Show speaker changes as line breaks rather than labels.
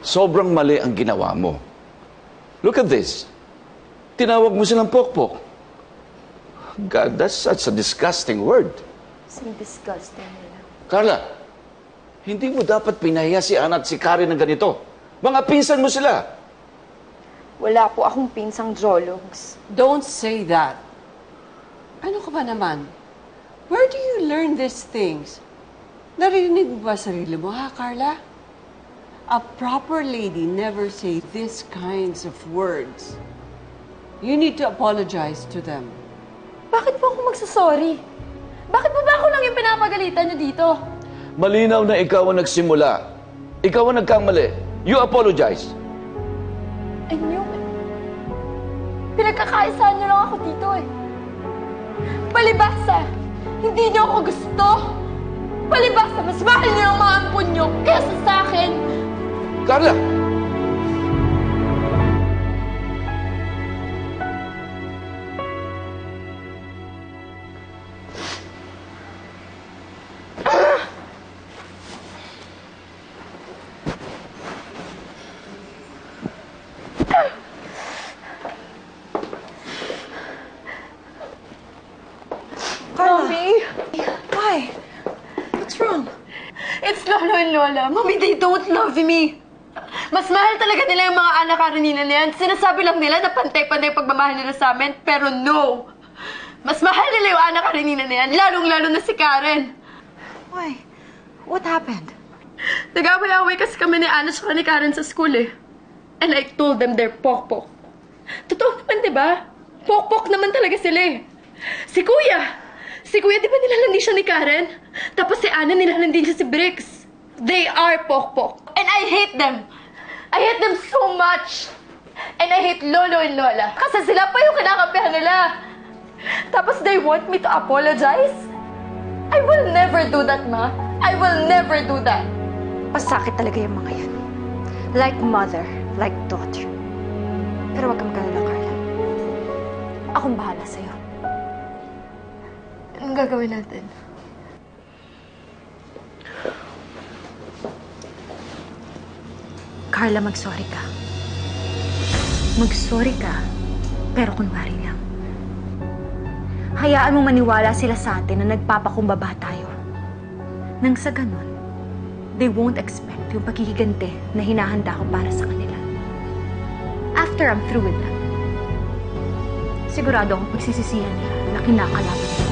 Sobrang mali ang ginawa mo. Look at this. Tinawag mo silang pokpok. God, that's such a disgusting word.
So disgusting nila.
Carla, hindi mo dapat pinahiya si Ana at si Karen ng ganito. Mga pinsan mo sila.
Wala po akong pinsang jologs.
Don't say that. Ano ka ba naman? Where do you learn these things? Narinig mo ba sarili mo, ha, Carla? A proper lady never say these kinds of words. You need to apologize to them.
Bakit po ako magsasorry? Bakit po ba ako lang yung pinapagalitan niyo dito?
Malinaw na ikaw ang nagsimula. Ikaw ang nagkamali. You apologize.
I knew it. Pinagkakaisaan niyo lang ako dito eh. Palibasa, hindi niyo ako gusto. Palibasa, mas mahal niyo ang mga ampon niyo kaysa sa akin.
Carla!
Mommy!
Why? What's wrong?
It's Lolo and Lola. Mommy, they don't love me. Mas mahal talaga nila yung mga anak karenina na yan. Sinasabi lang nila na pantay-pantay pagmamahal nila sa amin, pero no! Mas mahal nila yung anak karenina na yan, lalong-lalo na si Karen.
Why? What happened?
Nag-away-away kasi kami ni Ana at ni Karen sa school eh. And I told them they're pokpok. Totoo naman, di ba? Pokpok naman talaga sila eh. Si Kuya, di ba nilalandi siya ni Karen? Tapos si Ana nilalandi siya si Briggs. They are pokpok. And I hate them. I hate them so much. And I hate Lolo and Lola. Kasi sila pa yung kinakampihan nila. Tapos they want me to apologize? I will never do that, Ma. I will never do that.
Pasakit talaga yung mga yan. Like mother, like daughter. Pero wag kang magalala, Carla. Akong bahala sa'yo.
Anong gagawin natin?
Carla, mag-sorry ka. Mag-sorry ka, pero kunwari lang. Hayaan mo maniwala sila sa atin na nagpapakumbaba tayo. Nang sa ganun, they won't expect yung paghihiganti na hinahanda ko para sa kanila. After I'm through with them, sigurado akong pagsisisihan nila na kinakalaban nila.